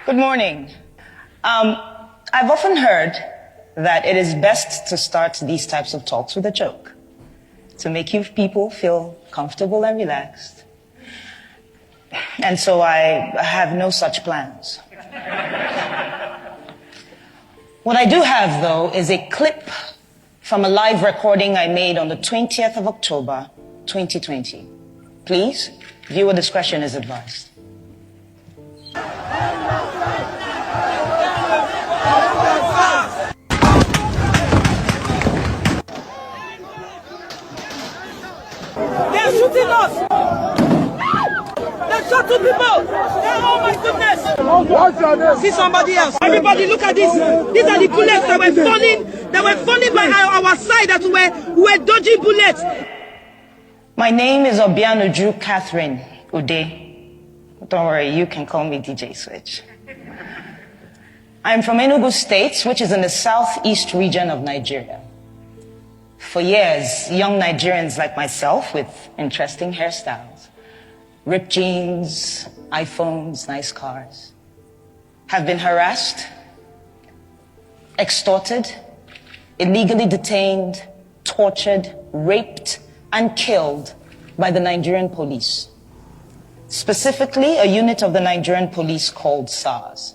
Good morning. I've often heard that it is best to start these types of talks with a joke to make you people feel comfortable and relaxed. And so I have no such plans. What I do have, though, is a clip from a live recording I made on the 20th of October, 2020. Please, viewer discretion is advised. They're shooting us! They shot two people! Oh my goodness! See somebody else. Everybody look at this. These are the bullets that were falling by our side, that were dodging bullets. My name is Obianuju Catherine Ude. Don't worry, you can call me DJ Switch. I'm from Enugu State, which is in the southeast region of Nigeria. For years, young Nigerians like myself with interesting hairstyles, ripped jeans, iPhones, nice cars, have been harassed, extorted, illegally detained, tortured, raped, and killed by the Nigerian police. Specifically, a unit of the Nigerian police called SARS.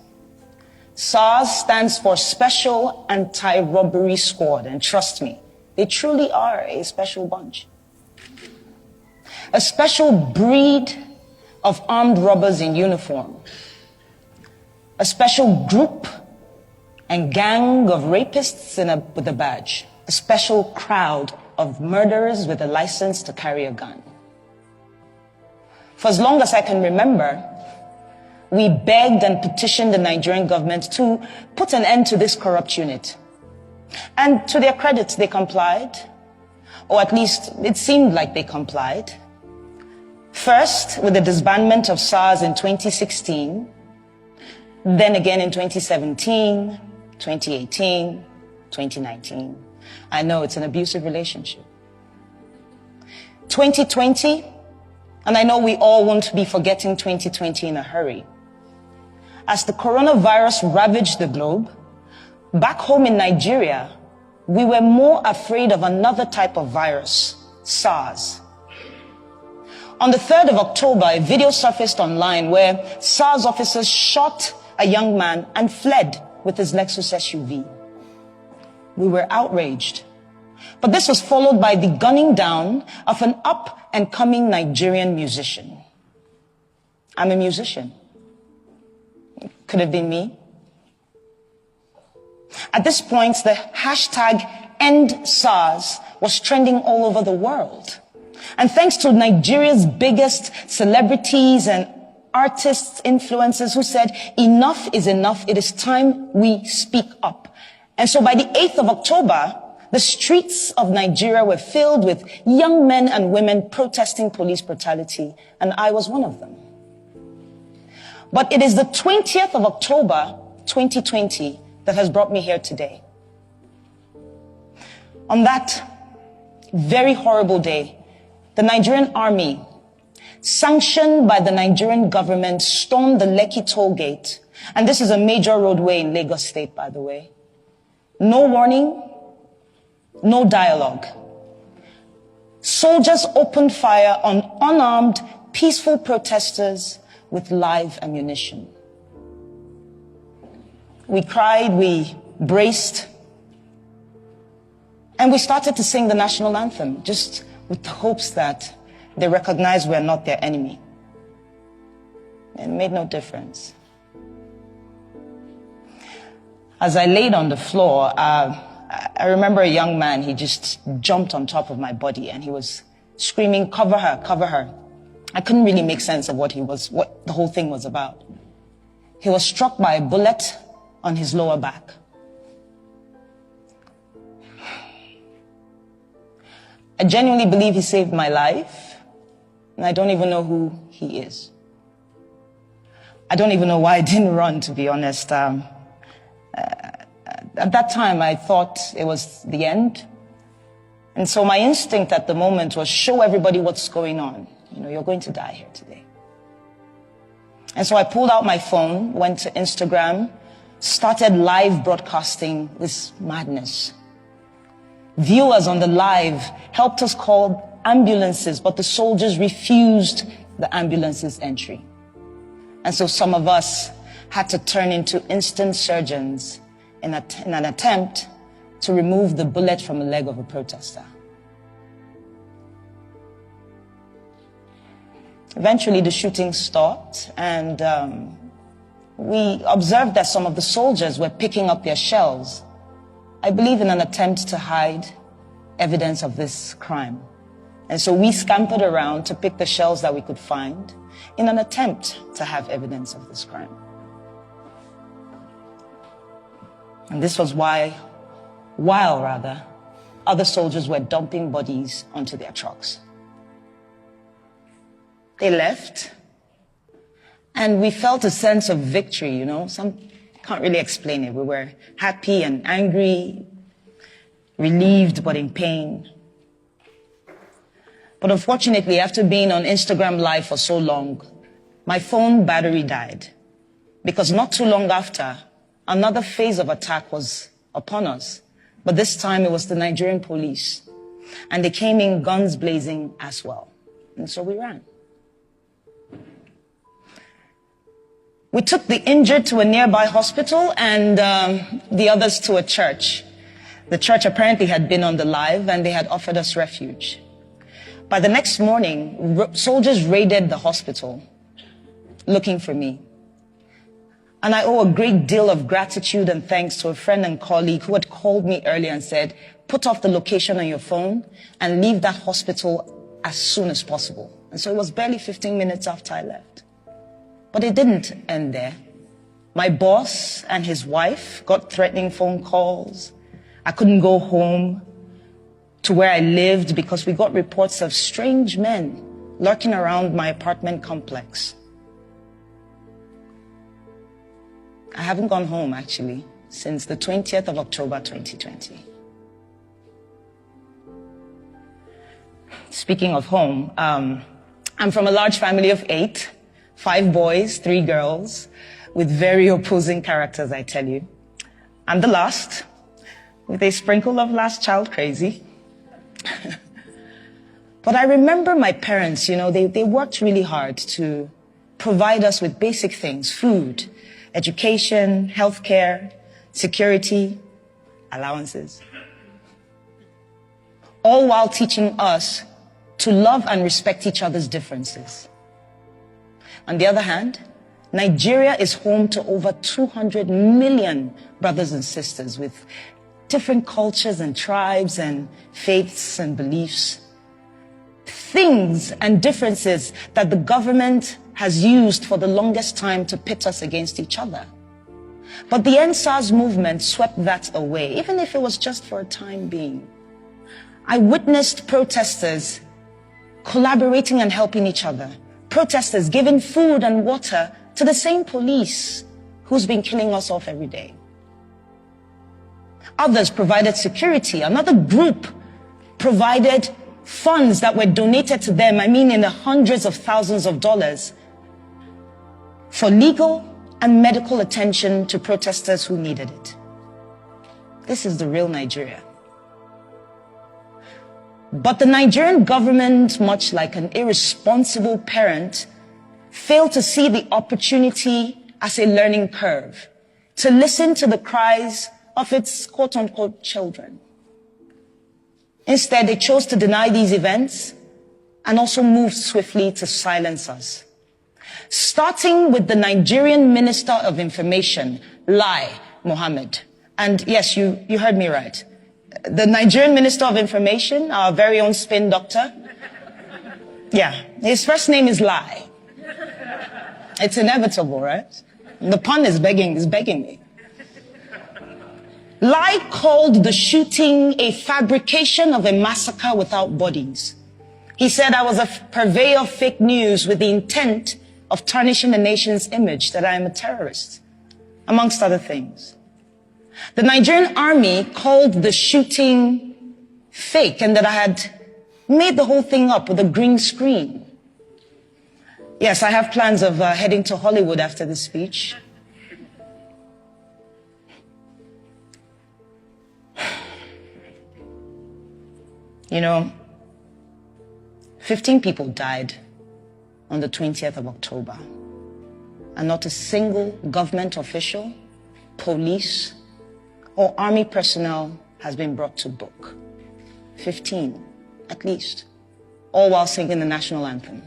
SARS stands for Special Anti-Robbery Squad, and trust me, they truly are a special bunch. A special breed of armed robbers in uniform. A special group and gang of rapists with a badge. A special crowd of murderers with a license to carry a gun. For as long as I can remember, we begged and petitioned the Nigerian government to put an end to this corrupt unit. And to their credit, they complied. Or at least it seemed like they complied. First, with the disbandment of SARS in 2016. Then again in 2017, 2018, 2019. I know it's an abusive relationship. 2020, and I know we all won't be forgetting 2020 in a hurry. As the coronavirus ravaged the globe, back home in Nigeria, we were more afraid of another type of virus, SARS. On the 3rd of October, a video surfaced online where SARS officers shot a young man and fled with his Lexus SUV. We were outraged. But this was followed by the gunning down of an up-and-coming Nigerian musician. I'm a musician. Could have been me. At this point, the hashtag #EndSARS was trending all over the world. And thanks to Nigeria's biggest celebrities and artists, influencers who said, enough is enough, it is time we speak up. And so by the 8th of October, the streets of Nigeria were filled with young men and women protesting police brutality, and I was one of them. But it is the 20th of October, 2020, that has brought me here today. On that very horrible day, the Nigerian army, sanctioned by the Nigerian government, stormed the Lekki toll gate. And this is a major roadway in Lagos State, by the way. No warning, no dialogue. Soldiers opened fire on unarmed, peaceful protesters with live ammunition. We cried, we braced, and we started to sing the national anthem, just with the hopes that they recognize we're not their enemy. It made no difference. As I laid on the floor, I remember a young man, he just jumped on top of my body and he was screaming, "Cover her, cover her." I couldn't really make sense of what the whole thing was about. He was struck by a bullet on his lower back. I genuinely believe he saved my life, and I don't even know who he is. I don't even know why I didn't run, to be honest. At that time, I thought it was the end. And so my instinct at the moment was show everybody what's going on. You know, you're going to die here today. And so I pulled out my phone, went to Instagram, started live broadcasting this madness. Viewers on the live helped us call ambulances, but the soldiers refused the ambulance's entry. And so some of us had to turn into instant surgeons in an attempt to remove the bullet from the leg of a protester. Eventually, the shooting stopped, and we observed that some of the soldiers were picking up their shells, I believe in an attempt to hide evidence of this crime. And so we scampered around to pick the shells that we could find in an attempt to have evidence of this crime. And this was while other soldiers were dumping bodies onto their trucks. They left, and we felt a sense of victory, you know. Some can't really explain it. We were happy and angry, relieved but in pain. But unfortunately, after being on Instagram Live for so long, my phone battery died. Because not too long after, another phase of attack was upon us. But this time it was the Nigerian police. And they came in guns blazing as well. And so we ran. We took the injured to a nearby hospital and the others to a church. The church apparently had been on the live and they had offered us refuge. By the next morning, soldiers raided the hospital looking for me. And I owe a great deal of gratitude and thanks to a friend and colleague who had called me earlier and said, put off the location on your phone and leave that hospital as soon as possible. And so it was barely 15 minutes after I left. But it didn't end there. My boss and his wife got threatening phone calls. I couldn't go home to where I lived because we got reports of strange men lurking around my apartment complex. I haven't gone home, actually, since the 20th of October, 2020. Speaking of home, I'm from a large family of 8, 5 boys, 3 girls, with very opposing characters, I tell you. I'm the last, with a sprinkle of last child crazy. But I remember my parents, you know, they worked really hard to provide us with basic things, food, education, healthcare, security, allowances. All while teaching us to love and respect each other's differences. On the other hand, Nigeria is home to over 200 million brothers and sisters with different cultures and tribes and faiths and beliefs. Things and differences that the government has used for the longest time to pit us against each other. But the EndSARS movement swept that away, even if it was just for a time being. I witnessed protesters collaborating and helping each other. Protesters giving food and water to the same police who's been killing us off every day. Others provided security. Another group provided funds that were donated to them, I mean in the hundreds of thousands of dollars, for legal and medical attention to protesters who needed it. This is the real Nigeria. But the Nigerian government, much like an irresponsible parent, failed to see the opportunity as a learning curve, to listen to the cries of its quote-unquote children. Instead, they chose to deny these events and also moved swiftly to silence us. Starting with the Nigerian Minister of Information, Lai Mohammed. And yes, you heard me right. The Nigerian Minister of Information, our very own spin doctor. Yeah, his first name is Lai. It's inevitable, right? The pun is begging me. Lai called the shooting a fabrication of a massacre without bodies. He said I was a purveyor of fake news with the intent of tarnishing the nation's image, that I am a terrorist, amongst other things. The Nigerian army called the shooting fake and that I had made the whole thing up with a green screen. Yes, I have plans of heading to Hollywood after this speech. You know, 15 people died on the 20th of October, and not a single government official, police, or army personnel has been brought to book. 15, at least, all while singing the national anthem.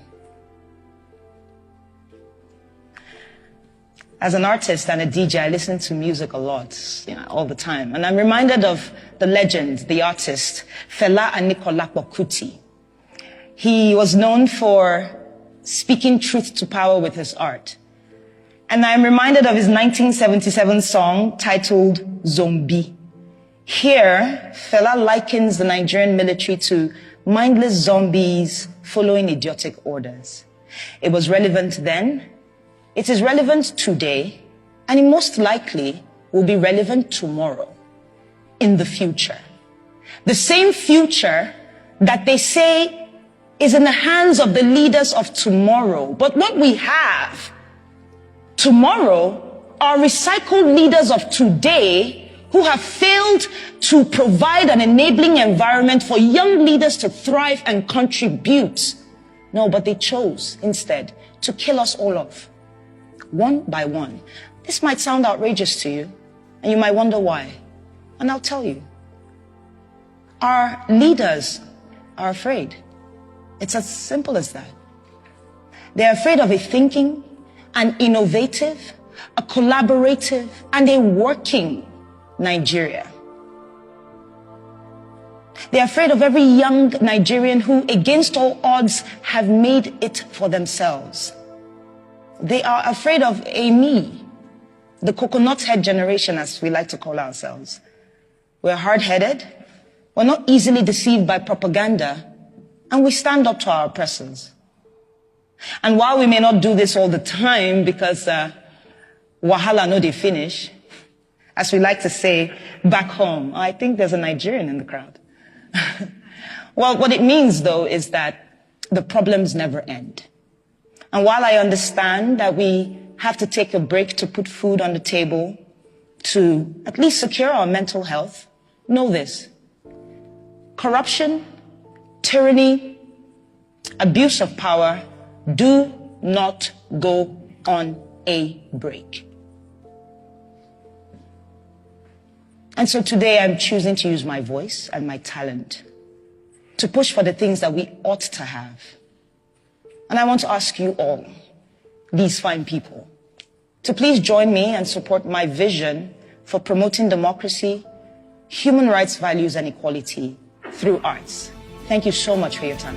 As an artist and a DJ, I listen to music a lot, all the time. And I'm reminded of the legend, the artist, Fela Anikulapo Kuti. He was known for speaking truth to power with his art. And I'm reminded of his 1977 song titled Zombie. Here, Fela likens the Nigerian military to mindless zombies following idiotic orders. It was relevant then, it is relevant today, and it most likely will be relevant tomorrow, in the future. The same future that they say is in the hands of the leaders of tomorrow. But what we have tomorrow are recycled leaders of today who have failed to provide an enabling environment for young leaders to thrive and contribute. No, but they chose instead to kill us all off, one by one. This might sound outrageous to you, and you might wonder why. And I'll tell you. Our leaders are afraid. It's as simple as that. They're afraid of a thinking, an innovative, a collaborative, and a working Nigeria. They're afraid of every young Nigerian who, against all odds, have made it for themselves. They are afraid of a me, the coconut head generation, as we like to call ourselves. We're hard-headed, we're not easily deceived by propaganda, and we stand up to our oppressors. And while we may not do this all the time because wahala no dey finish, as we like to say back home, I think there's a Nigerian in the crowd. Well, what it means, though, is that the problems never end. And while I understand that we have to take a break to put food on the table, to at least secure our mental health, know this. Corruption, tyranny, abuse of power do not go on a break. And so today I'm choosing to use my voice and my talent to push for the things that we ought to have. And I want to ask you all, these fine people, to please join me and support my vision for promoting democracy, human rights values, and equality through arts. Thank you so much for your time.